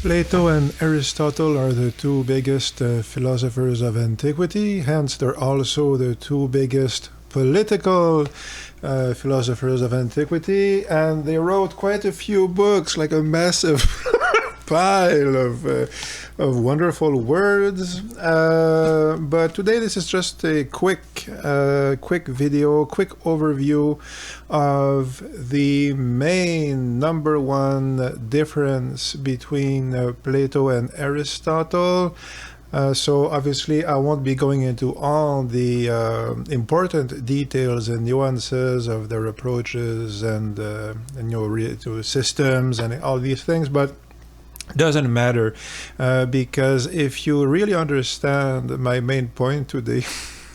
Plato and Aristotle are the two biggest philosophers of antiquity, hence they're also the two biggest political philosophers of antiquity, and they wrote quite a few books, like a massive pile of wonderful words. But today this is just a quick video, quick overview of the main number one difference between Plato and Aristotle. So obviously I won't be going into all the important details and nuances of their approaches and to systems and all these things, but doesn't matter because if you really understand my main point today,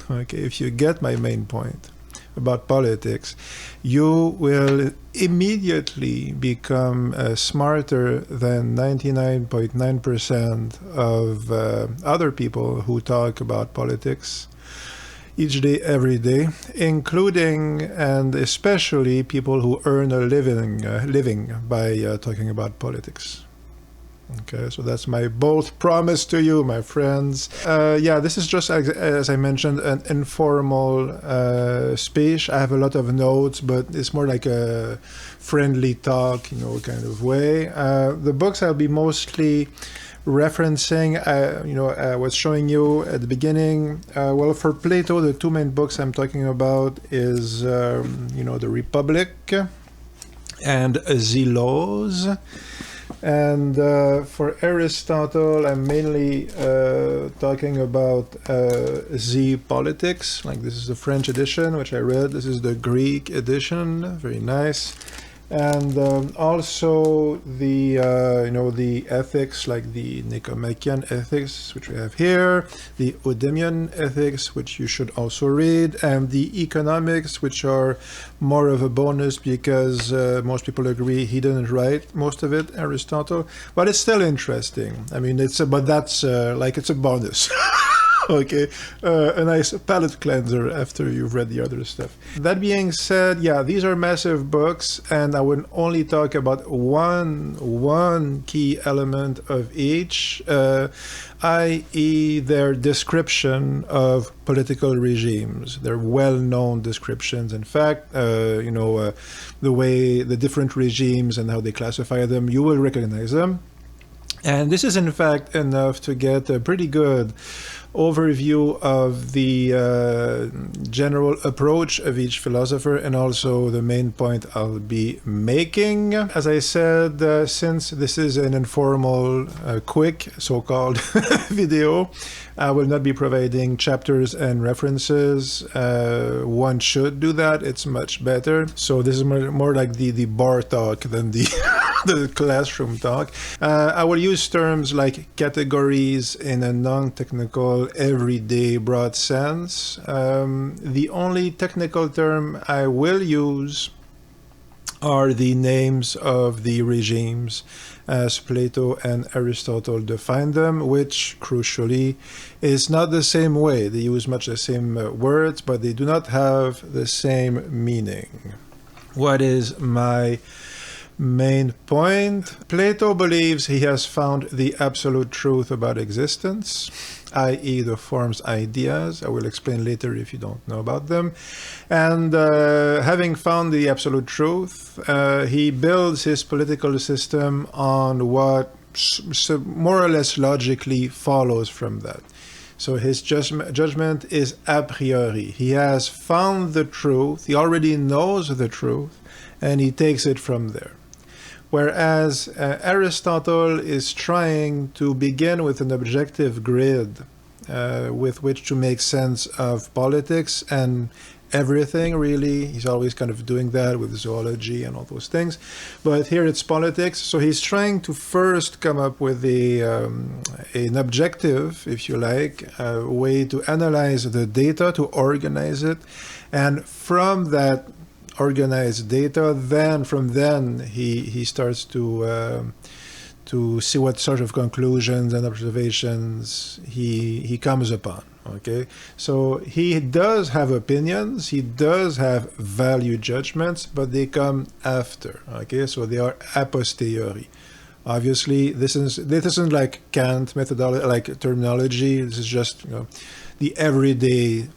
okay, if you get my main point about politics, you will immediately become smarter than 99.9% of other people who talk about politics each day, every day, including and especially people who earn a living by talking about politics. Okay, so that's my bold promise to you, my friends. Yeah, this is just, as I mentioned, an informal speech. I have a lot of notes, but it's more like a friendly talk, kind of way. The books I'll be mostly referencing, I was showing you at the beginning. Well, for Plato, the two main books I'm talking about is, the Republic and the Laws. And for Aristotle, I'm mainly talking about the Politics. Like, this is the French edition, which I read. This is the Greek edition, very nice. And also the the ethics, like the Nicomachean ethics, which we have here, the Eudemian ethics, which you should also read, and the economics, which are more of a bonus because most people agree he didn't write most of it, Aristotle, but it's still interesting. I mean, it's a bonus. Okay, a nice palate cleanser after you've read the other stuff. That being said, yeah, these are massive books, and I will only talk about one key element of each, i.e. their description of political regimes. They're well-known descriptions. In fact, the way the different regimes and how they classify them, you will recognize them. And this is in fact enough to get a pretty good overview of the general approach of each philosopher and also the main point I'll be making. As I said, since this is an informal, quick, so-called video, I will not be providing chapters and references. One should do that. It's much better. So this is more like the bar talk than the the classroom talk. I will use terms like categories in a non-technical, everyday, broad sense. The only technical term I will use are the names of the regimes as Plato and Aristotle define them, which, crucially, is not the same way. They use much the same words, but they do not have the same meaning. What is my main point? Plato believes he has found the absolute truth about existence, i.e. the form's ideas. I will explain later if you don't know about them. And having found the absolute truth, he builds his political system on what more or less logically follows from that. So his judgment is a priori. He has found the truth, he already knows the truth, and he takes it from there. Whereas Aristotle is trying to begin with an objective grid with which to make sense of politics and everything, really. He's always kind of doing that with zoology and all those things. But here it's politics. So he's trying to first come up with an objective, if you like, a way to analyze the data, to organize it. And from that organized data, then he starts to see what sort of conclusions and observations he comes upon. Okay, so he does have opinions, he does have value judgments, but they come after. Okay, so they are a posteriori. Obviously, this isn't like Kant methodology, like terminology. This is just the everyday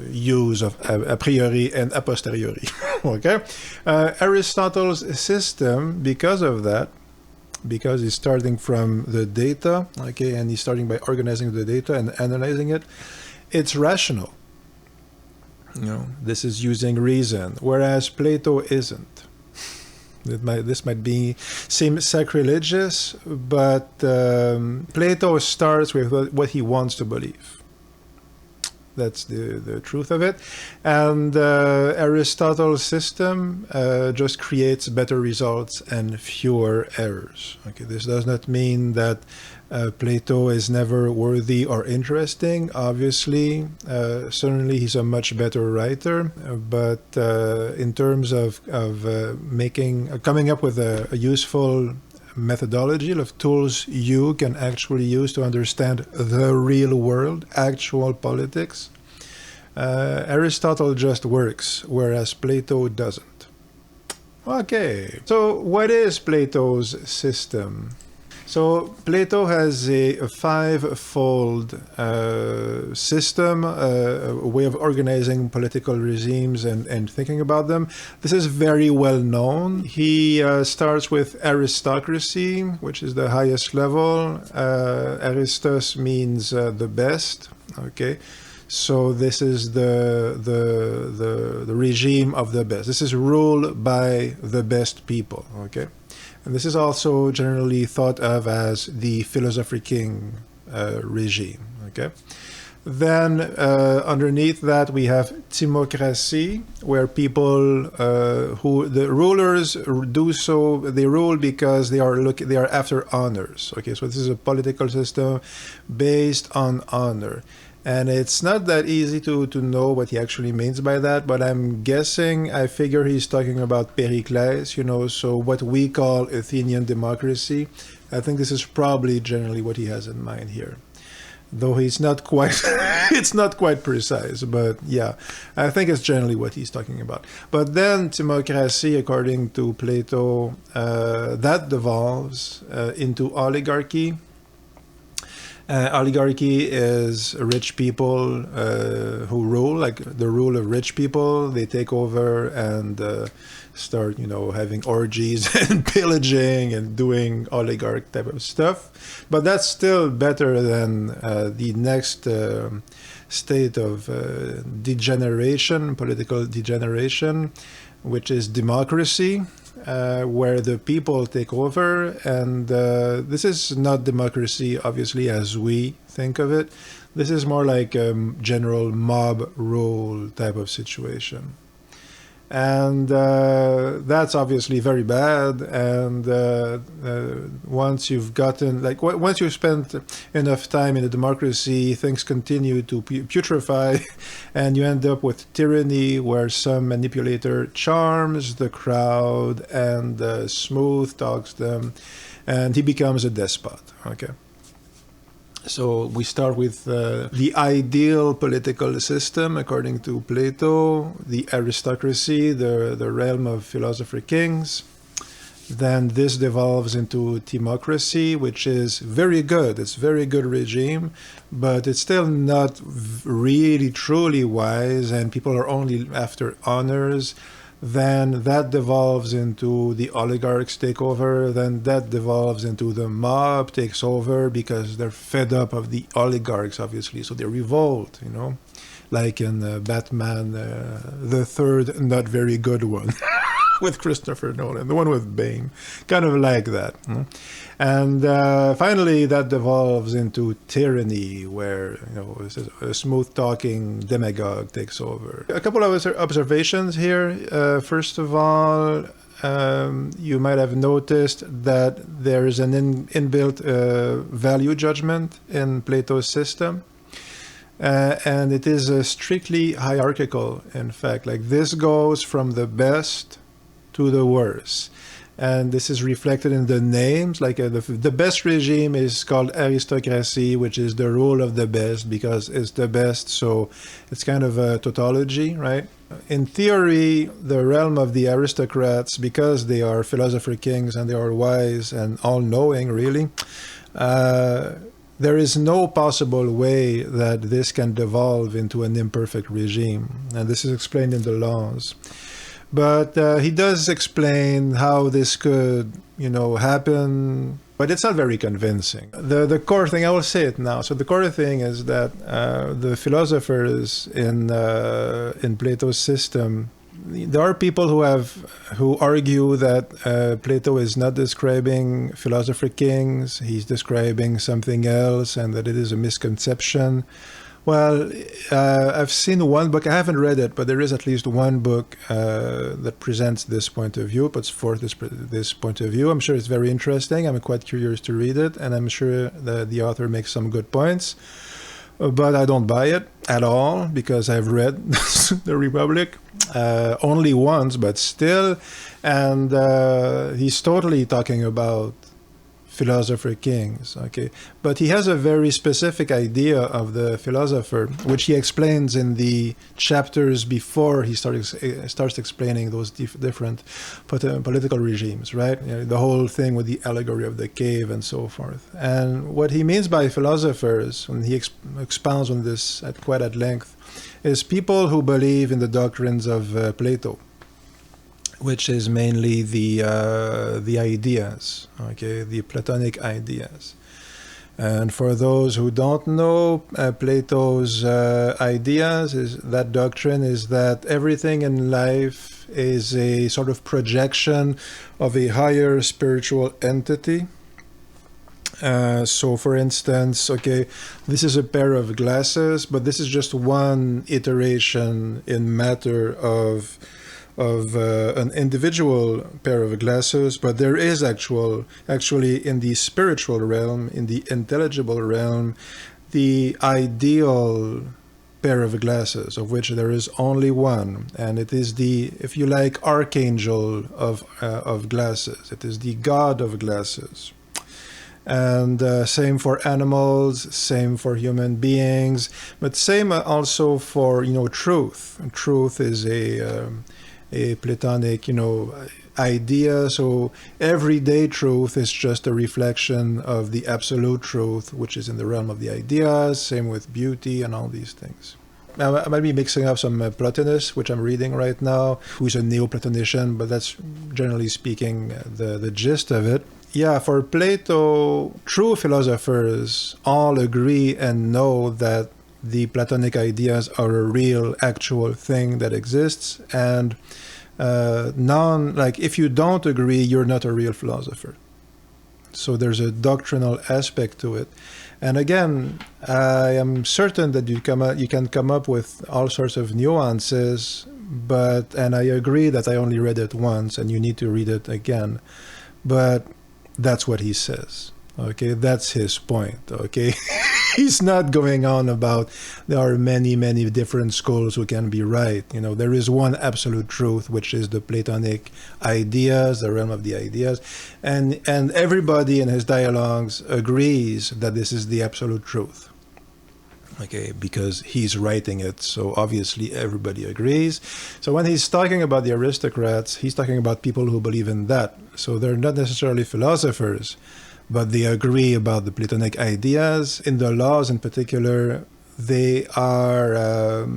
use of a priori and a posteriori. Okay, Aristotle's system, because of that, because he's starting from the data, okay, and he's starting by organizing the data and analyzing it, it's rational. This is using reason, whereas Plato isn't. This might seem sacrilegious, but Plato starts with what he wants to believe. That's the truth of it. And Aristotle's system just creates better results and fewer errors. Okay, this does not mean that Plato is never worthy or interesting. Obviously, certainly he's a much better writer. But in terms of coming up with a useful methodology of tools you can actually use to understand the real world, actual politics, Aristotle just works, whereas Plato doesn't. Okay, so what is Plato's system? So Plato has a five-fold system, a way of organizing political regimes and thinking about them. This is very well known. He starts with aristocracy, which is the highest level. Aristos means the best. Okay, so this is the regime of the best. This is ruled by the best people. Okay. And this is also generally thought of as the philosopher king regime. Okay, then underneath that we have timocracy, where people who the rulers do so, they rule because they are after honors. Okay, so this is a political system based on honor. And it's not that easy to know what he actually means by that, but I figure he's talking about Pericles, so what we call Athenian democracy. I think this is probably generally what he has in mind here. Though it's not quite precise, but yeah, I think it's generally what he's talking about. But then timocracy, according to Plato, that devolves into oligarchy. Oligarchy is rich people who rule, like the rule of rich people. They take over and start, having orgies and pillaging and doing oligarch type of stuff. But that's still better than the next state of degeneration, political degeneration, which is democracy. Where the people take over, and this is not democracy, obviously, as we think of it. This is more like a general mob rule type of situation. And that's obviously very bad. And once you've once you've spent enough time in a democracy, things continue to putrefy, and you end up with tyranny, where some manipulator charms the crowd and smooth talks them, and he becomes a despot. Okay. So we start with the ideal political system, according to Plato, the aristocracy, the realm of philosopher kings. Then this devolves into timocracy, which is very good. It's a very good regime, but it's still not really truly wise, and people are only after honors. Then that devolves into the oligarchs take over. Then that devolves into the mob takes over because they're fed up of the oligarchs, obviously. So they revolt, like in Batman, the third not very good one with Christopher Nolan, the one with Bane, kind of like that. And finally, that devolves into tyranny, where a smooth-talking demagogue takes over. A couple of observations here. First of all, you might have noticed that there is an inbuilt value judgment in Plato's system. And it is strictly hierarchical, in fact. Like, this goes from the best to the worst. And this is reflected in the names. Like the best regime is called aristocracy, which is the rule of the best because it's the best. So it's kind of a tautology, right? In theory, the realm of the aristocrats, because they are philosopher kings and they are wise and all-knowing, really, there is no possible way that this can devolve into an imperfect regime. And this is explained in the laws. But he does explain how this could, happen. But it's not very convincing. The core thing, I will say it now. So the core thing is that the philosophers in Plato's system, there are people who argue that Plato is not describing philosopher kings. He's describing something else, and that it is a misconception. Well, I've seen one book. I haven't read it, but there is at least one book that presents this point of view, puts forth this point of view. I'm sure it's very interesting. I'm quite curious to read it, and I'm sure that the author makes some good points. But I don't buy it at all, because I've read The Republic only once, but still. And he's totally talking about philosopher kings, okay? But he has a very specific idea of the philosopher, which he explains in the chapters before he starts explaining those different political regimes, right? The whole thing with the allegory of the cave and so forth. And what he means by philosophers, when he expounds on this quite at length, is people who believe in the doctrines of Plato, which is mainly the ideas, okay, the Platonic ideas. And for those who don't know, Plato's ideas, that doctrine is that everything in life is a sort of projection of a higher spiritual entity. So for instance, okay, this is a pair of glasses, but this is just one iteration in matter of an individual pair of glasses, but there is actually in the spiritual realm, in the intelligible realm, the ideal pair of glasses, of which there is only one, and it is the, if you like, archangel of glasses. It is the god of glasses. And same for animals, same for human beings, but same also for truth. Truth is a Platonic, idea. So everyday truth is just a reflection of the absolute truth, which is in the realm of the ideas. Same with beauty and all these things. Now, I might be mixing up some Platonists, which I'm reading right now, who's a Neoplatonician, but that's generally speaking the gist of it. Yeah, for Plato, true philosophers all agree and know that the Platonic ideas are a real, actual thing that exists, and if you don't agree, you're not a real philosopher. So there's a doctrinal aspect to it. And again, I am certain that you can come up with all sorts of nuances, and I agree that I only read it once, and you need to read it again. But that's what he says. Okay, that's his point. Okay, he's not going on about there are many, many different schools who can be right. There is one absolute truth, which is the Platonic ideas, the realm of the ideas, and everybody in his dialogues agrees that this is the absolute truth. Okay, because he's writing it, so obviously everybody agrees. So when he's talking about the aristocrats, he's talking about people who believe in that. So they're not necessarily philosophers, but they agree about the Platonic ideas. In the laws in particular, they are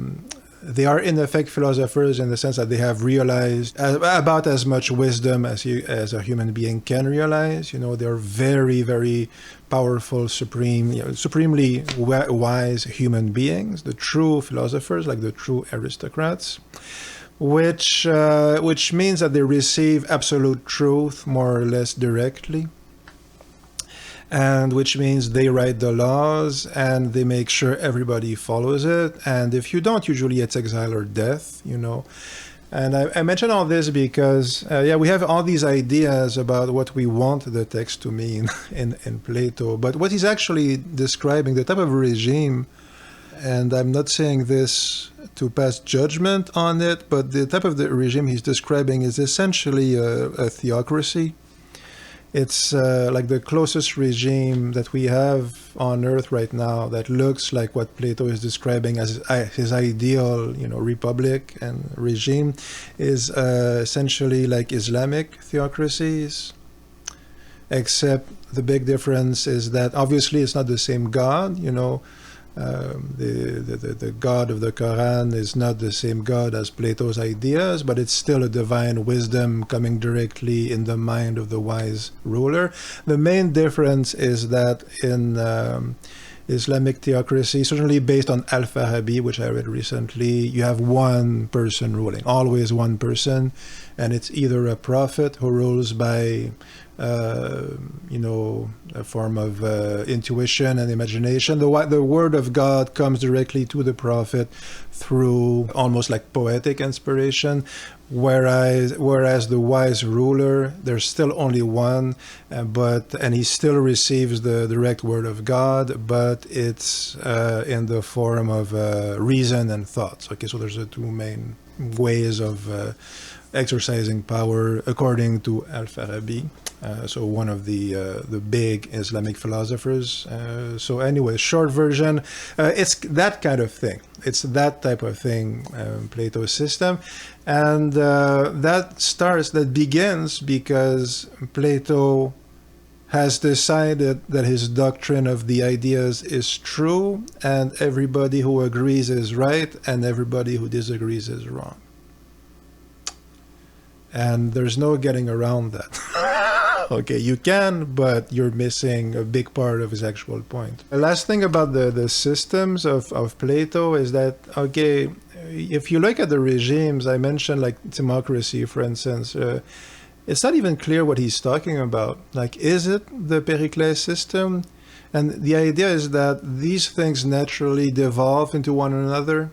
in effect philosophers in the sense that they have realized about as much wisdom as a human being can realize. They're very, very powerful, supremely wise human beings, the true philosophers, like the true aristocrats, which means that they receive absolute truth more or less directly. And which means they write the laws and they make sure everybody follows it. And if you don't, usually it's exile or death, And I mention all this because, we have all these ideas about what we want the text to mean in Plato. But what he's actually describing, the type of regime, and I'm not saying this to pass judgment on it, but the type of the regime he's describing is essentially a theocracy. It's like the closest regime that we have on Earth right now that looks like what Plato is describing as his ideal, republic and regime is essentially like Islamic theocracies. Except the big difference is that obviously it's not the same God, the God of the Quran is not the same God as Plato's ideas, but it's still a divine wisdom coming directly in the mind of the wise ruler. The main difference is that in Islamic theocracy, certainly based on Al-Farabi, which I read recently, you have one person ruling, always one person, and it's either a prophet who rules by a form of intuition and imagination. The word of God comes directly to the prophet through almost like poetic inspiration, whereas the wise ruler, there's still only one, and he still receives the direct word of God, but it's in the form of reason and thoughts. Okay, so there's the two main ways of exercising power according to Al-Farabi. So one of the big Islamic philosophers. So anyway, short version, it's that kind of thing. It's that type of thing, Plato's system. And that begins because Plato has decided that his doctrine of the ideas is true, and everybody who agrees is right, and everybody who disagrees is wrong. And there's no getting around that. Okay, you can, but you're missing a big part of his actual point. The last thing about the systems of Plato is that, okay, if you look at the regimes, I mentioned like democracy, for instance, it's not even clear what he's talking about. Like, is it the Pericles system? And the idea is that these things naturally devolve into one another.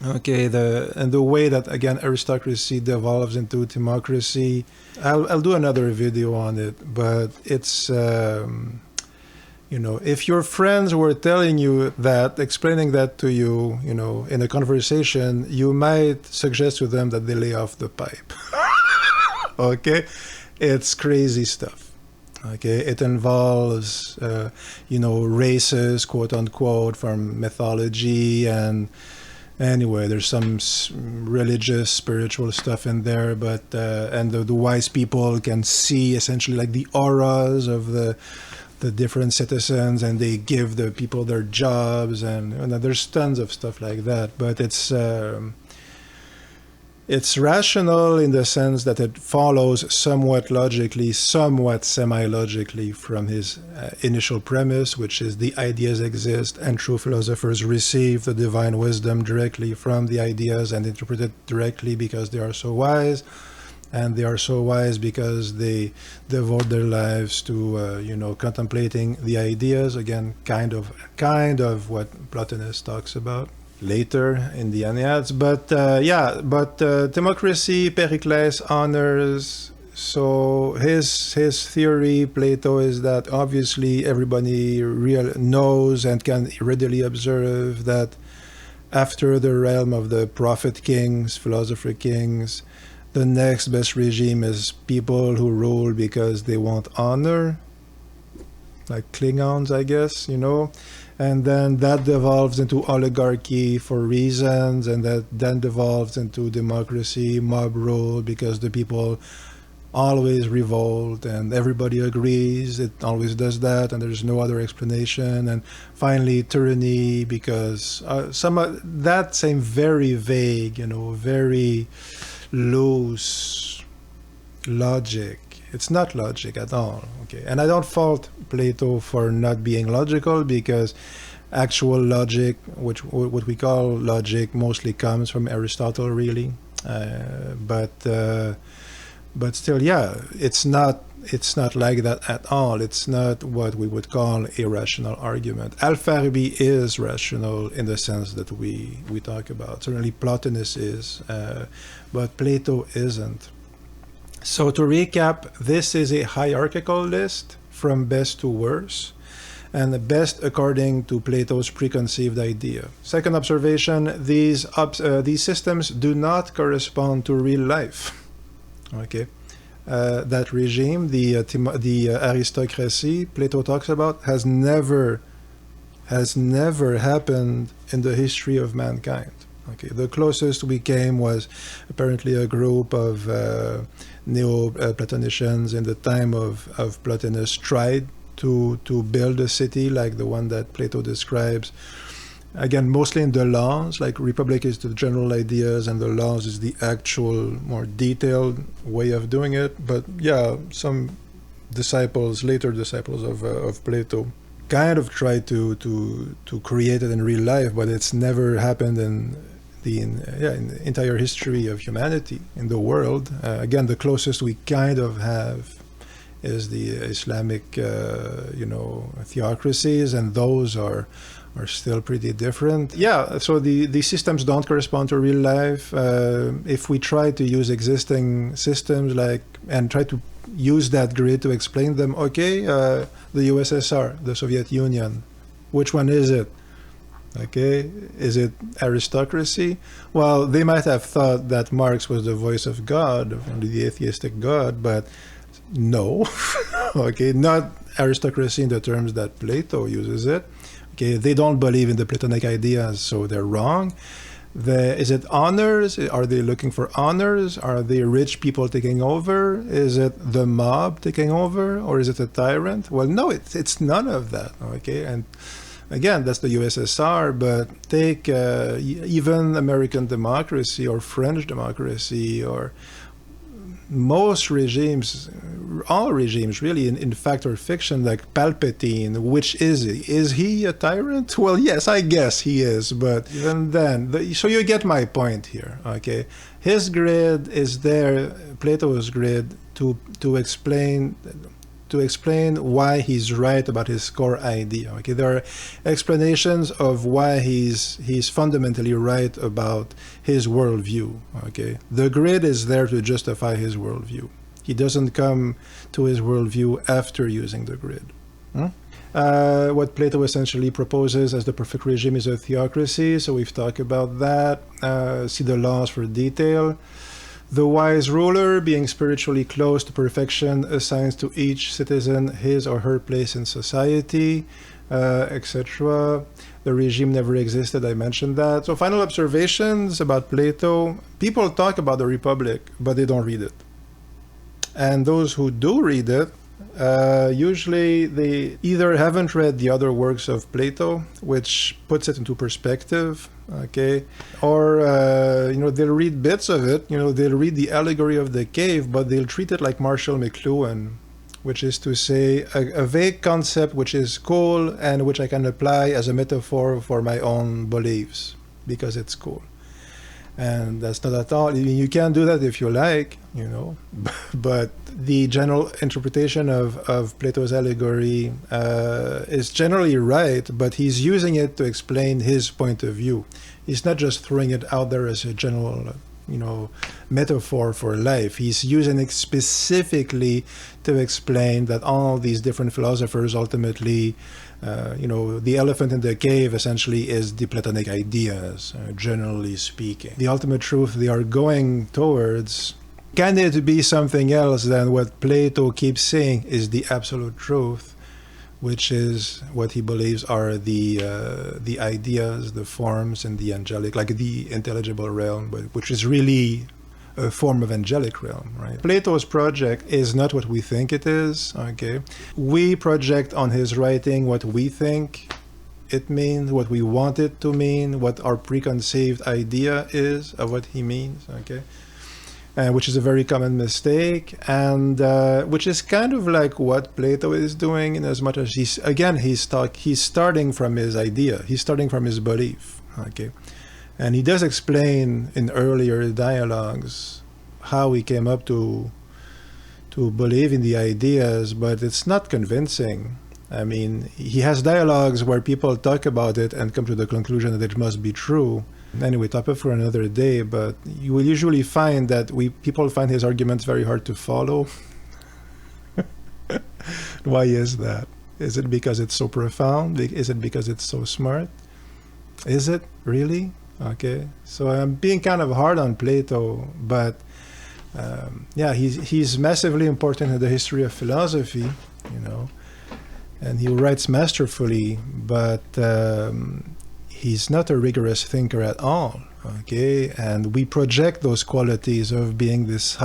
Okay, the way that, again, aristocracy devolves into democracy, I'll do another video on it, but it's, if your friends were telling you that, explaining that to you, in a conversation, you might suggest to them that they lay off the pipe. Okay? It's crazy stuff. Okay, it involves, races, quote unquote, from mythology, and anyway, there's some religious, spiritual stuff in there, but and the wise people can see essentially like the auras of the different citizens, and they give the people their jobs, and there's tons of stuff like that. But it's rational in the sense that it follows somewhat logically, somewhat semi-logically from his initial premise, which is the ideas exist and true philosophers receive the divine wisdom directly from the ideas and interpret it directly because they are so wise. And they are so wise because they devote their lives to, contemplating the ideas. Again, kind of what Plotinus talks about later in the Enneads, but democracy, Pericles honors. So his theory, Plato, is that obviously everybody knows and can readily observe that after the realm of the prophet kings, philosopher kings, the next best regime is people who rule because they want honor, like Klingons, I guess, And then that devolves into oligarchy for reasons, and that then devolves into democracy, mob rule, because the people always revolt and everybody agrees it always does that, and there's no other explanation. And finally tyranny, because that same very vague, very loose logic. It's not logic at all, okay? And I don't fault Plato for not being logical, because actual logic, what we call logic, mostly comes from Aristotle, really. But still, yeah, it's not like that at all. It's not what we would call a rational argument. Al-Farabi is rational in the sense that we talk about. Certainly Plotinus is, but Plato isn't. So to recap, this is a hierarchical list from best to worst, and the best according to Plato's preconceived idea. Second observation, these systems do not correspond to real life. Okay, that regime, the aristocracy Plato talks about, has never happened in the history of mankind. Okay, the closest we came was apparently a group of Neo-Platonicians in the time of Plotinus tried to build a city like the one that Plato describes. Again, mostly in the laws, like republic is the general ideas and the laws is the actual more detailed way of doing it. But yeah, some disciples, later disciples of Plato, kind of tried to create it in real life, but it's never happened in the entire history of humanity in the world. Again, the closest we kind of have is the Islamic, theocracies, and those are still pretty different. Yeah, so the systems don't correspond to real life. If we try to use existing systems and try to use that grid to explain them, okay, the USSR, the Soviet Union, which one is it? Okay, is it aristocracy? Well, they might have thought that Marx was the voice of God, of the atheistic God, but no. Okay, not aristocracy in the terms that Plato uses it. Okay, they don't believe in the Platonic ideas, so they're wrong. Is it honors? Are they looking for honors? Are they rich people taking over? Is it the mob taking over? Or is it a tyrant? Well, no, it's none of that. Okay, and again, that's the USSR, but take even American democracy or French democracy or most regimes, all regimes really, in fact or fiction, like Palpatine, which is he? Is he a tyrant? Well, yes, I guess he is, but even then, so you get my point here, okay? His grid is there, Plato's grid, to explain why he's right about his core idea. Okay, there are explanations of why he's fundamentally right about his worldview. Okay, the grid is there to justify his worldview. He doesn't come to his worldview after using the grid. What Plato essentially proposes as the perfect regime is a theocracy. So we've talked about that. See the laws for detail. The wise ruler, being spiritually close to perfection, assigns to each citizen his or her place in society, etc. The regime never existed, I mentioned that. So final observations about Plato. People talk about the Republic, but they don't read it. And those who do read it, usually they either haven't read the other works of Plato, which puts it into perspective, okay, or they'll read bits of it. They'll read the allegory of the cave, but they'll treat it like Marshall McLuhan, which is to say a vague concept which is cool and which I can apply as a metaphor for my own beliefs because it's cool. And that's not at all. You can do that if you like, but the general interpretation of Plato's allegory is generally right, but he's using it to explain his point of view. He's not just throwing it out there as a general, metaphor for life. He's using it specifically to explain that all these different philosophers ultimately the elephant in the cave essentially is the Platonic ideas, generally speaking. The ultimate truth they are going towards, can it be something else than what Plato keeps saying is the absolute truth, which is what he believes are the ideas, the forms, and the angelic, like the intelligible realm, but which is really a form of angelic realm, right? Plato's project is not what we think it is, okay? We project on his writing what we think it means, what we want it to mean, what our preconceived idea is of what he means, okay? Which is a very common mistake, and which is kind of like what Plato is doing, in as much as he's starting from his idea, he's starting from his belief, okay? And he does explain in earlier dialogues how he came up to believe in the ideas, but it's not convincing. I mean, he has dialogues where people talk about it and come to the conclusion that it must be true. Anyway, topic for another day, but you will usually find that people find his arguments very hard to follow. Why is that? Is it because it's so profound? Is it because it's so smart? Is it really? Okay, so I'm being kind of hard on Plato, but Yeah, he's massively important in the history of philosophy, and he writes masterfully, but he's not a rigorous thinker at all. Okay, and we project those qualities of being this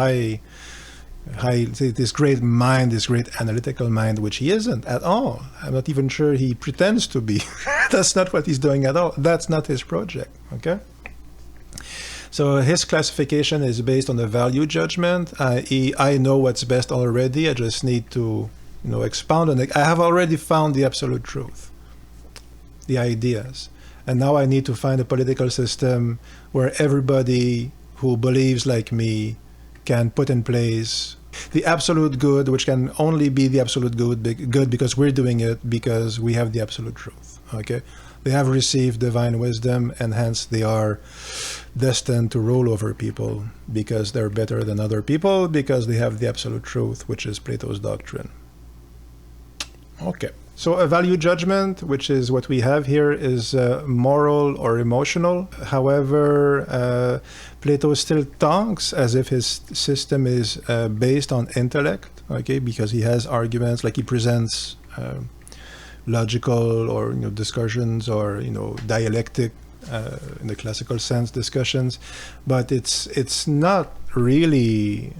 this great mind, this great analytical mind, which he isn't at all. I'm not even sure he pretends to be. That's not what he's doing at all. That's not his project. Okay. So his classification is based on a value judgment, i.e., I know what's best already. I just need to, expound on it. I have already found the absolute truth, the ideas. And now I need to find a political system where everybody who believes like me can put in place the absolute good, which can only be the absolute good because we're doing it because we have the absolute truth. Okay? They have received divine wisdom, and hence they are destined to rule over people because they're better than other people, because they have the absolute truth, which is Plato's doctrine. Okay. So a value judgment, which is what we have here, is moral or emotional. However, Plato still talks as if his system is based on intellect, okay, because he has arguments, like he presents logical or discussions or dialectic in the classical sense discussions, but it's not really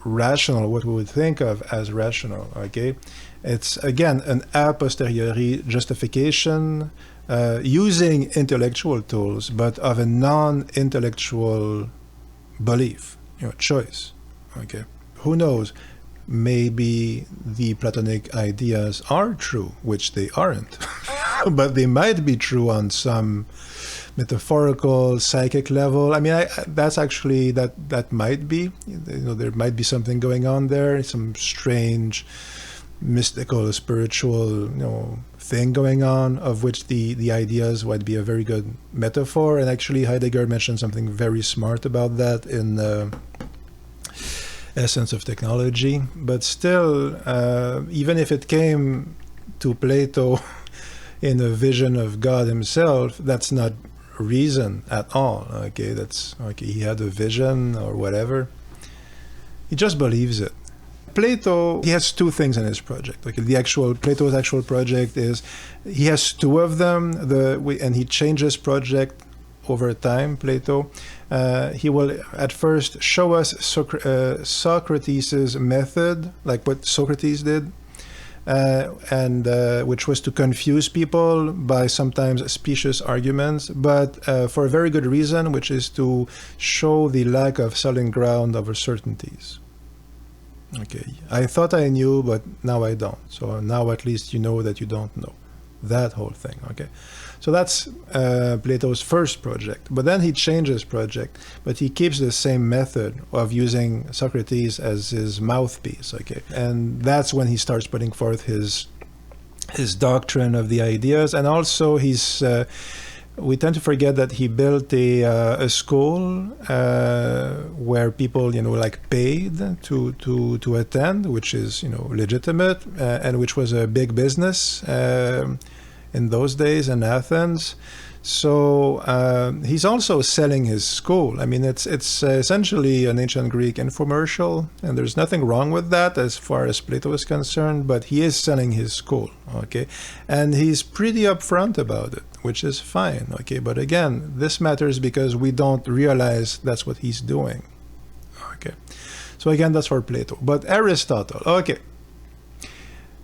rational, what we would think of as rational. Okay, it's again an a posteriori justification using intellectual tools, but of a non-intellectual belief, choice. Okay, who knows? Maybe the Platonic ideas are true, which they aren't, but they might be true on some metaphorical, psychic level. I mean, that's actually, that might be, there might be something going on there, some strange, mystical, spiritual, thing going on, of which the ideas would be a very good metaphor. And actually, Heidegger mentioned something very smart about that in Essence of Technology. But still, even if it came to Plato in a vision of God himself, that's not reason at all. Okay, that's okay. He had a vision or whatever. He just believes it. Plato, he has two things in his project. Okay, Plato's actual project is, he has two of them. And he changes project over time. Plato, he will at first show us Socrates' method, like what Socrates did. And which was to confuse people by sometimes specious arguments, but for a very good reason, which is to show the lack of solid ground over certainties. Okay, I thought I knew, but now I don't. So now at least you know that you don't know. That whole thing, okay? So that's Plato's first project. But then he changes project, but he keeps the same method of using Socrates as his mouthpiece, okay? And that's when he starts putting forth his doctrine of the ideas. And also we tend to forget that he built a school where people, paid to attend, which is, legitimate, and which was a big business in those days in Athens. So he's also selling his school. I mean, it's essentially an ancient Greek infomercial, and there's nothing wrong with that as far as Plato is concerned, but he is selling his school, okay? And he's pretty upfront about it, which is fine, okay? But again, this matters because we don't realize that's what he's doing, okay? So again, that's for Plato. But Aristotle, okay.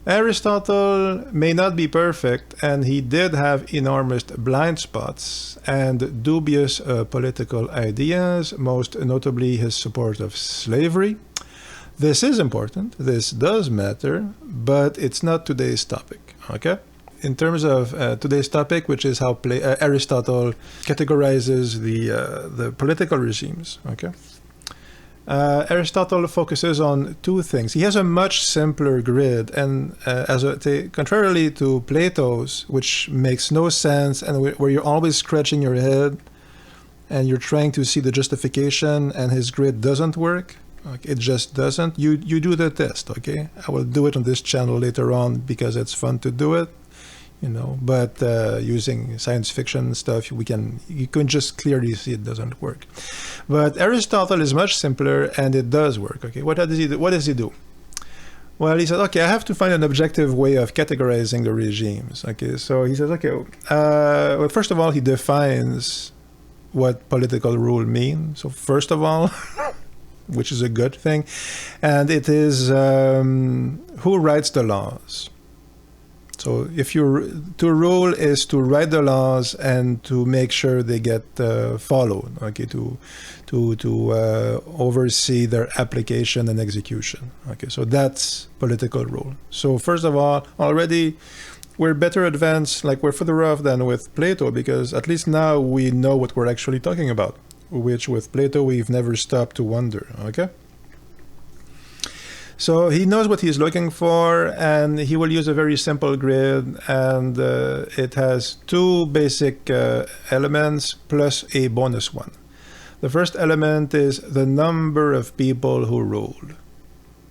Aristotle may not be perfect, and he did have enormous blind spots and dubious political ideas, most notably his support of slavery. This is important, this does matter, but it's not today's topic, okay? In terms of today's topic, which is how Aristotle categorizes the political regimes, okay? Aristotle focuses on two things. He has a much simpler grid, and contrarily to Plato's, which makes no sense, and where you're always scratching your head, and you're trying to see the justification, and his grid doesn't work. Okay, it just doesn't. You do the test, okay? I will do it on this channel later on because it's fun to do it. but using science fiction stuff, you can just clearly see it doesn't work. But Aristotle is much simpler, and it does work. Okay, what does he do? Well, he says, okay, I have to find an objective way of categorizing the regimes. Okay, so he says, okay, well, first of all, he defines what political rule means. So first of all, which is a good thing, and it is who writes the laws. So to rule is to write the laws and to make sure they get followed. Okay, to oversee their application and execution. Okay, so that's political rule. So first of all, already we're better advanced, like we're further off than with Plato, because at least now we know what we're actually talking about, which with Plato we've never stopped to wonder. Okay. So he knows what he's looking for, and he will use a very simple grid, and it has two basic elements plus a bonus one. The first element is the number of people who ruled.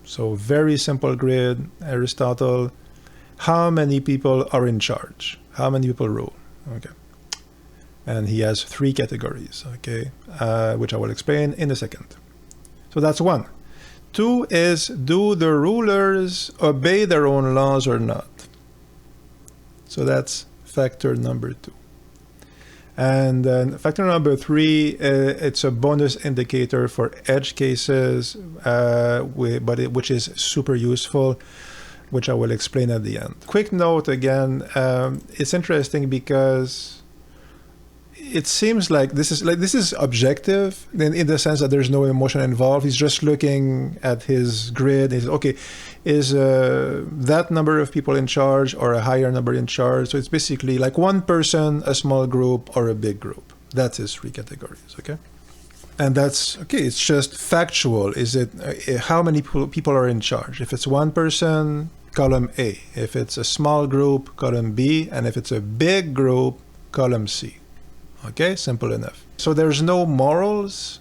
So very simple grid, Aristotle, how many people are in charge? How many people rule? Okay. And he has three categories, okay, which I will explain in a second. So that's one. Two is, do the rulers obey their own laws or not? So that's factor number two. And then factor number three, it's a bonus indicator for edge cases, which is super useful, which I will explain at the end. Quick note again, it's interesting because it seems like this is objective in the sense that there's no emotion involved. He's just looking at his grid. He's okay, is that number of people in charge or a higher number in charge? So it's basically like one person, a small group, or a big group. That's his three categories. Okay, and that's okay. It's just factual. Is it how many people are in charge? If it's one person, column A. If it's a small group, column B. And if it's a big group, column C. Okay, simple enough. So there's no morals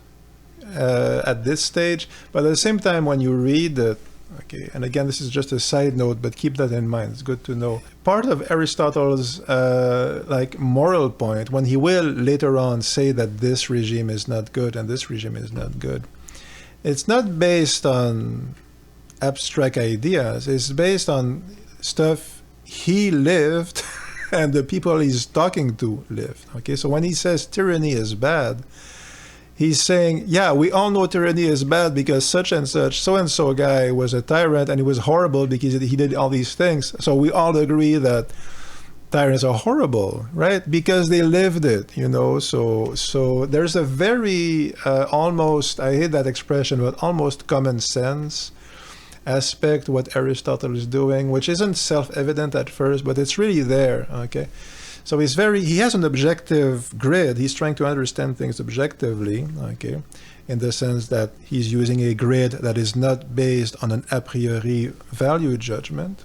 at this stage, but at the same time, when you read it, okay, and again, this is just a side note, but keep that in mind. It's good to know. Part of Aristotle's moral point, when he will later on say that this regime is not good and this regime is not good, it's not based on abstract ideas. It's based on stuff he lived and the people he's talking to lived. Okay, so when he says tyranny is bad, he's saying, yeah, we all know tyranny is bad because such and such, so-and-so guy was a tyrant and he was horrible because he did all these things. So we all agree that tyrants are horrible, right? Because they lived it, So there's a very almost, I hate that expression, but almost common sense aspect what Aristotle is doing, which isn't self-evident at first, but it's really there. Okay, so he has an objective grid. He's trying to understand things objectively. Okay, in the sense that he's using a grid that is not based on an a priori value judgment.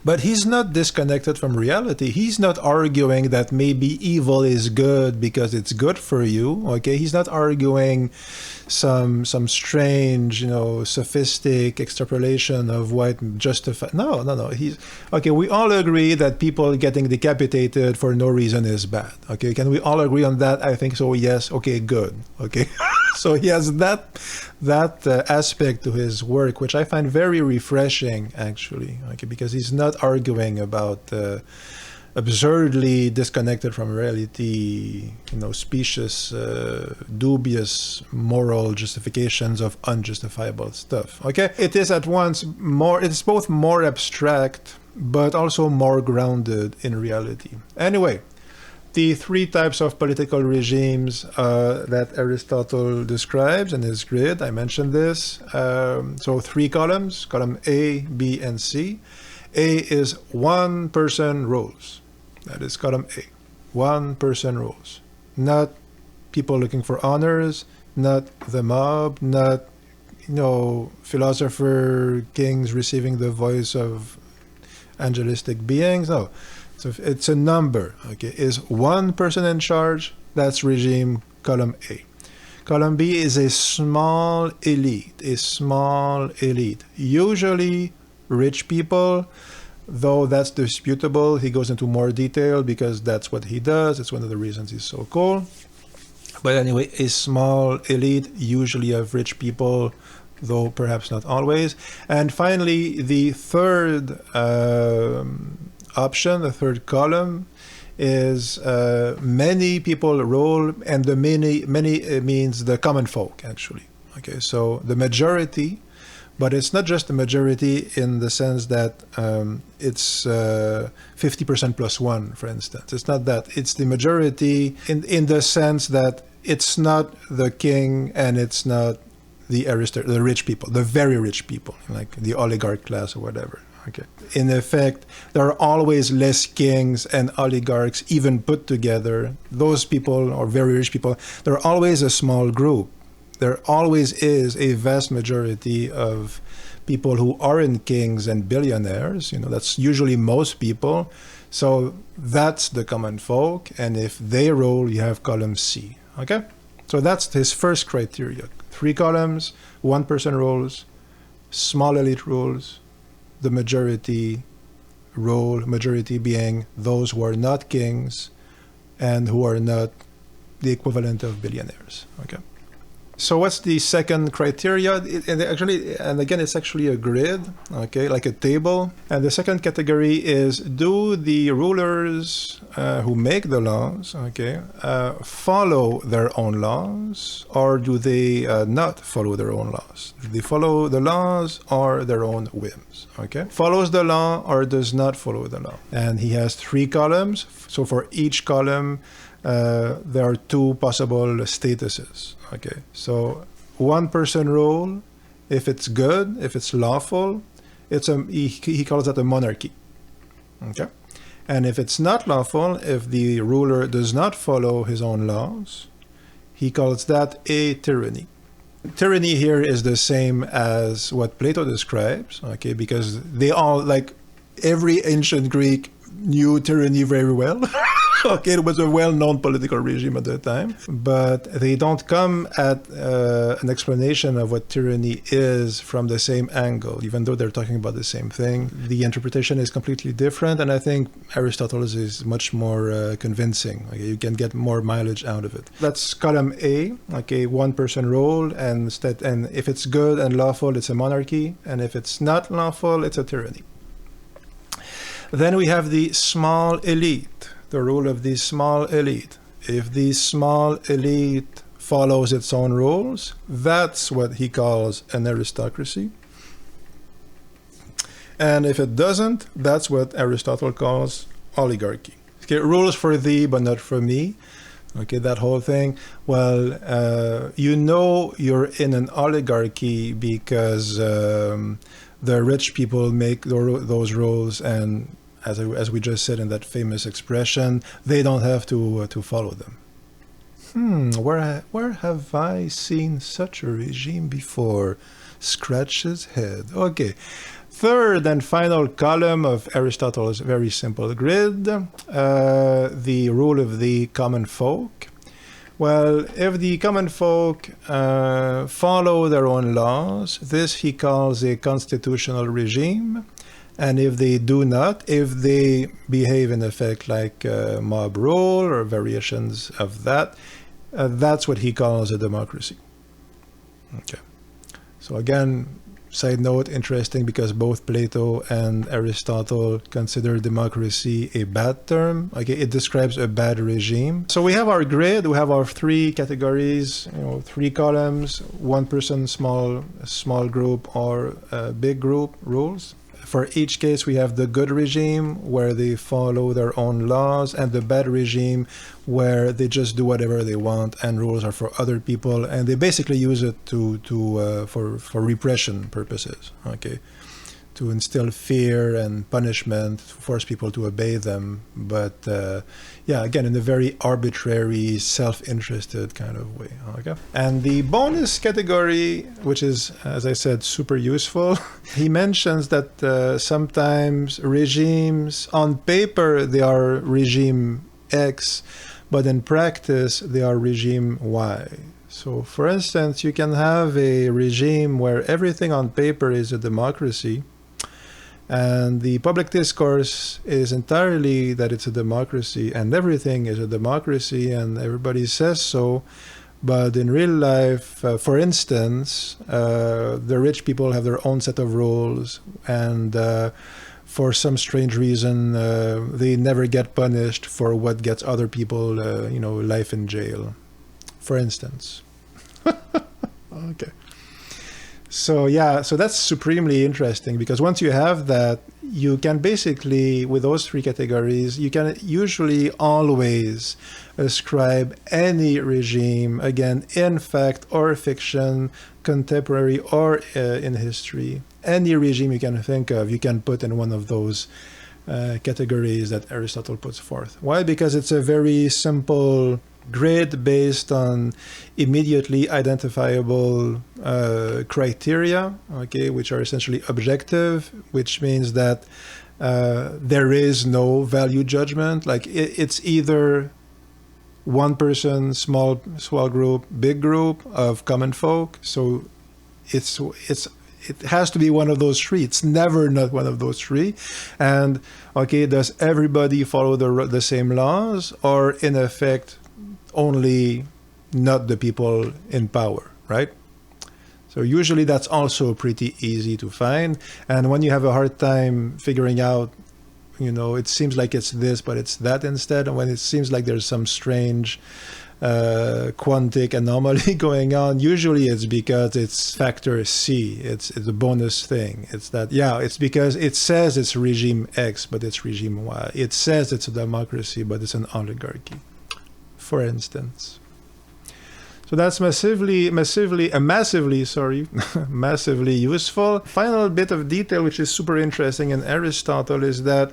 But he's not disconnected from reality. He's not arguing that maybe evil is good because it's good for you. Okay, he's not arguing some strange, sophistic extrapolation of what justify. No. He's okay. We all agree that people getting decapitated for no reason is bad. Okay, can we all agree on that? I think so. Yes. Okay. Good. Okay. So he has that aspect to his work, which I find very refreshing, actually. Okay, because he's not arguing about absurdly disconnected from reality, specious, dubious moral justifications of unjustifiable stuff. Okay, it is at once it's both more abstract, but also more grounded in reality. Anyway, the three types of political regimes that Aristotle describes in his grid, I mentioned this. So three columns, column A, B, and C. A is one person rules. That is column A. One person rules. Not people looking for honors, not the mob, not, philosopher kings receiving the voice of angelistic beings. No. So it's a number. Okay, is one person in charge? That's regime column A. Column B is a small elite. Usually rich people, though that's disputable. He goes into more detail because that's what he does. It's one of the reasons he's so cool. But anyway, a small elite, usually of rich people, though perhaps not always. And finally, the third option, the third column, is many people rule, and the many means the common folk, actually. Okay, so the majority, but it's not just the majority in the sense that it's 50% plus one, for instance. It's not that. It's the majority in the sense that it's not the king and it's not the rich people, the very rich people, like the oligarch class or whatever. Okay. In effect, there are always less kings and oligarchs even put together. Those people, or very rich people, they're always a small group. There always is a vast majority of people who aren't kings and billionaires. That's usually most people. So that's the common folk. And if they rule, you have column C. Okay? So that's his first criteria. 3 columns, one person rules, small elite rules, the majority rule, majority being those who are not kings and who are not the equivalent of billionaires. Okay. So what's the second criteria? And again, it's actually a grid, okay, like a table. And the second category is, do the rulers who make the laws, okay, follow their own laws, or do they not follow their own laws? Do they follow the laws or their own whims, okay? Follows the law or does not follow the law. And he has 3 columns. So for each column, there are 2 possible statuses. Okay, so one person rule, if it's good, if it's lawful, he calls that a monarchy. Okay, and if it's not lawful, if the ruler does not follow his own laws, he calls that a tyranny. Tyranny here is the same as what Plato describes. Okay, because they all, like every ancient Greek, knew tyranny very well. Okay, it was a well-known political regime at the time, but they don't come at an explanation of what tyranny is from the same angle, even though they're talking about the same thing. The interpretation is completely different, and I think Aristotle's is much more convincing. Okay, you can get more mileage out of it. That's column A, okay, one-person rule, and if it's good and lawful, it's a monarchy, and if it's not lawful, it's a tyranny. Then we have the small elite, the rule of the small elite. If the small elite follows its own rules, that's what he calls an aristocracy. And if it doesn't, that's what Aristotle calls oligarchy. Okay, rules for thee, but not for me. Okay, that whole thing. Well, you're in an oligarchy because the rich people make those rules, and as we just said in that famous expression, they don't have to follow them. Where have I seen such a regime before? Scratch his head. Okay. Third and final column of Aristotle's very simple grid, the rule of the common folk. Well, if the common folk follow their own laws, this he calls a constitutional regime. And if they do not, if they behave in effect like mob rule or variations of that, that's what he calls a democracy. Okay. So again, side note, interesting, because both Plato and Aristotle consider democracy a bad term. Okay, it describes a bad regime. So we have our grid, we have our 3 categories, 3 columns, one person, small group, or big group rules. For each case, we have the good regime, where they follow their own laws, and the bad regime, where they just do whatever they want, and rules are for other people, and they basically use it for repression purposes. Okay, to instill fear and punishment, to force people to obey them. But again, in a very arbitrary, self-interested kind of way. Okay. And the bonus category, which is, as I said, super useful, he mentions that sometimes regimes, on paper, they are regime X, but in practice, they are regime Y. So, for instance, you can have a regime where everything on paper is a democracy, And the public discourse is entirely that it's a democracy and everything is a democracy and everybody says so. But in real life, for instance, the rich people have their own set of rules, and for some strange reason, they never get punished for what gets other people, life in jail, for instance. Okay. So that's supremely interesting, because once you have that, you can basically, with those three categories, you can usually always ascribe any regime, again, in fact or fiction, contemporary or in history, any regime you can think of, you can put in one of those categories that Aristotle puts forth. Why? Because it's a very simple grid based on immediately identifiable criteria, okay, which are essentially objective, which means that there is no value judgment. Like it's either one person, small group, big group of common folk. So it has to be one of those three. It's never not one of those three. And okay, does everybody follow the same laws, or in effect only not the people in power, right? So usually that's also pretty easy to find. And when you have a hard time figuring out, it seems like it's this, but it's that instead, and when it seems like there's some strange quantic anomaly going on, usually it's because it's factor C. It's a bonus thing. It's that, it's because it says it's regime X, but it's regime Y. It says it's a democracy, but it's an oligarchy, for instance. So that's massively useful. Final bit of detail, which is super interesting in Aristotle, is that,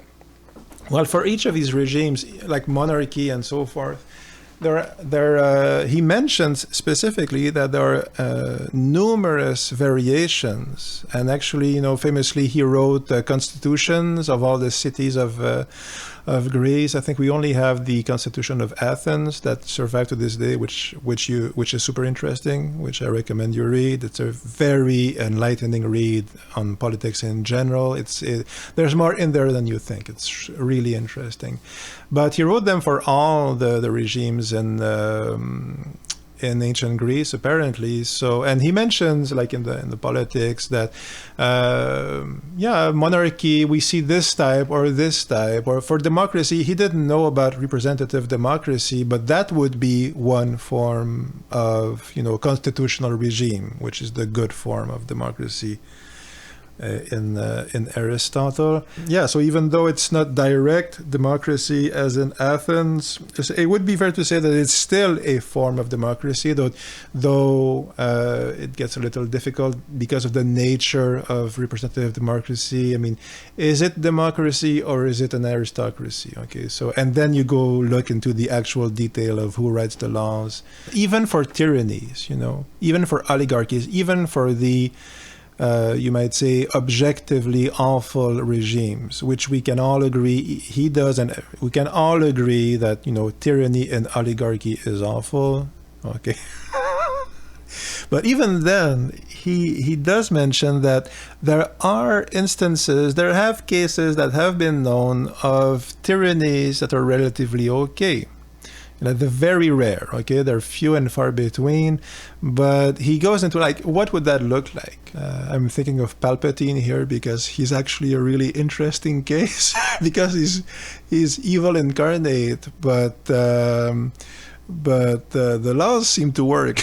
well, for each of these regimes, like monarchy and so forth, he mentions specifically that there are numerous variations. And actually, famously, he wrote constitutions of all the cities of Greece. I think we only have the Constitution of Athens that survived to this day, which is super interesting, which I recommend you read. It's a very enlightening read on politics in general. There's more in there than you think. It's really interesting. But he wrote them for all the regimes in ancient Greece, apparently. So, and he mentions, like in the politics, that monarchy, we see this type, or for democracy, he didn't know about representative democracy, but that would be one form of constitutional regime, which is the good form of democracy in Aristotle. So even though it's not direct democracy as in Athens, it would be fair to say that it's still a form of democracy, though it gets a little difficult because of the nature of representative democracy. I mean, is it democracy or is it an aristocracy? Okay, so, and then you go look into the actual detail of who writes the laws. Even for tyrannies, even for oligarchies, even for the you might say objectively awful regimes, which we can all agree he does, and we can all agree that tyranny and oligarchy is awful. Okay. But even then, he does mention that there are instances, there have cases that have been known of tyrannies that are relatively okay. They're very rare, okay? They're few and far between, but he goes into what would that look like? I'm thinking of Palpatine here because he's actually a really interesting case because he's evil incarnate, but the laws seem to work.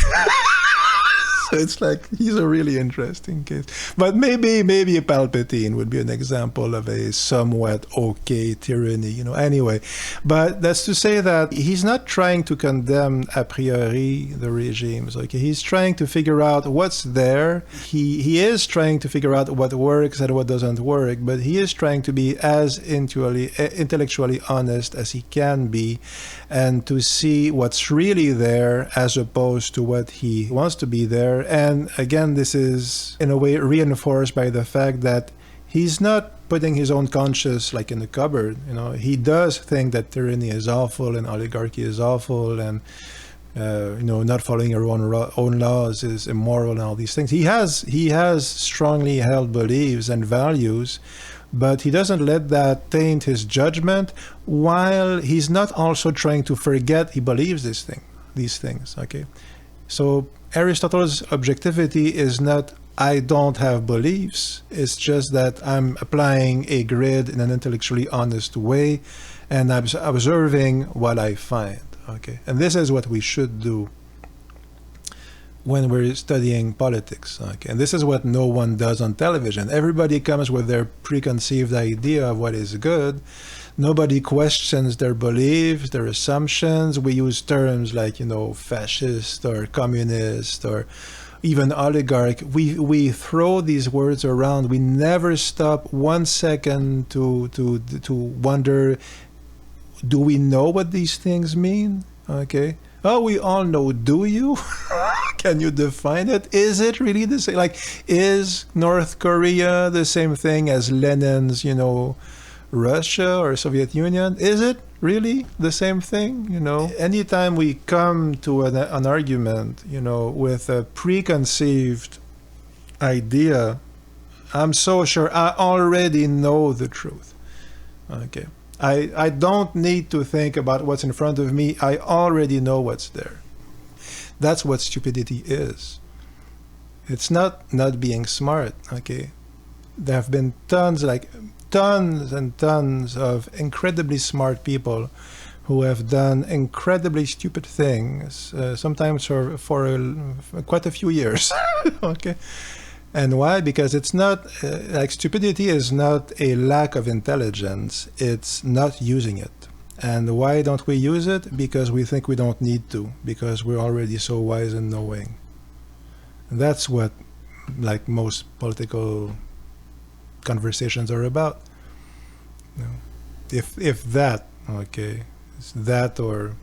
So it's like he's a really interesting case. But maybe a Palpatine would be an example of a somewhat okay tyranny, Anyway, but that's to say that he's not trying to condemn a priori the regimes. Okay, he's trying to figure out what's there. He is trying to figure out what works and what doesn't work, but he is trying to be as intellectually honest as he can be, and to see what's really there as opposed to what he wants to be there. And again, this is in a way reinforced by the fact that he's not putting his own conscience like in the cupboard. He does think that tyranny is awful and oligarchy is awful, and not following your own laws is immoral and all these things. He has strongly held beliefs and values, but he doesn't let that taint his judgment, while he's not also trying to forget he believes these things. Okay, so Aristotle's objectivity is not I don't have beliefs. It's just that I'm applying a grid in an intellectually honest way, and I'm observing what I find. Okay, and this is what we should do when we're studying politics. Okay, and this is what no one does on television. Everybody comes with their preconceived idea of what is good. Nobody questions their beliefs, their assumptions. We use terms like, fascist or communist or even oligarch. We throw these words around. We never stop 1 second to wonder, do we know what these things mean? Okay. Oh, we all know. Do you? Can you define it? Is it really the same? Like, is North Korea the same thing as Lenin's, Russia or Soviet Union? Is it really the same thing? Anytime we come to an argument, with a preconceived idea, I'm so sure I already know the truth. Okay. I don't need to think about what's in front of me. I already know what's there. That's what stupidity is. It's not being smart. Okay. There have been tons and tons of incredibly smart people who have done incredibly stupid things, sometimes for quite a few years. Okay. And why? Because it's not, stupidity is not a lack of intelligence, it's not using it. And why don't we use it? Because we think we don't need to, because we're already so wise and knowing. And that's what, most political conversations are about. If that, okay, it's that or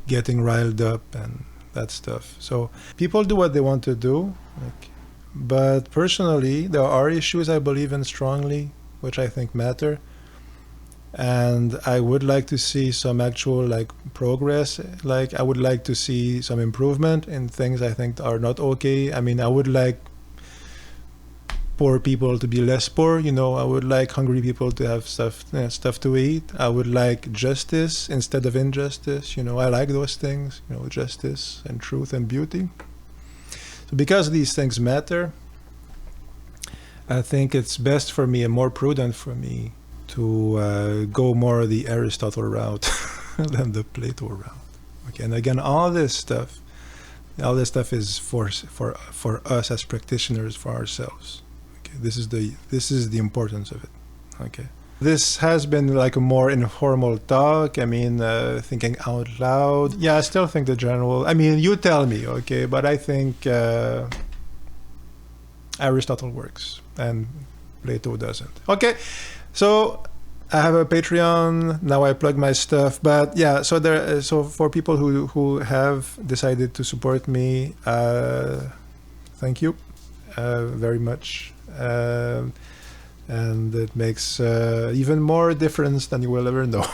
getting riled up and that stuff. So people do what they want to do. But personally, there are issues I believe in strongly, which I think matter. And I would like to see some actual progress. I would like to see some improvement in things I think are not okay. I mean, I would like poor people to be less poor. I would like hungry people to have stuff to eat. I would like justice instead of injustice. I like those things, justice and truth and beauty. So because these things matter, I think it's best for me and more prudent for me to go more the Aristotle route than the Plato route. Okay, and again, all this stuff is for us as practitioners, for ourselves. Okay, this is the importance of it. Okay. This has been a more informal talk. I mean, thinking out loud. Yeah, I still think the general. I mean, you tell me, okay? But I think Aristotle works and Plato doesn't. Okay, so I have a Patreon now. I plug my stuff, but yeah. So for people who have decided to support me, thank you very much. And it makes even more difference than you will ever know.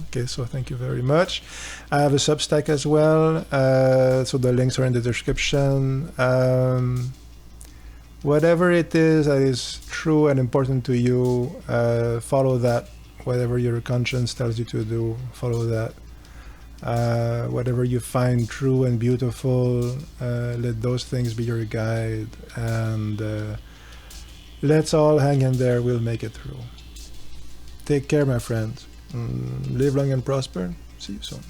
Okay, so thank you very much. I have a Substack as well, so the links are in the description. Whatever it is that is true and important to you, follow that. Whatever your conscience tells you to do, follow that. Whatever you find true and beautiful, let those things be your guide, and let's all hang in there. We'll make it through. Take care, my friends. Live long and prosper. See you soon.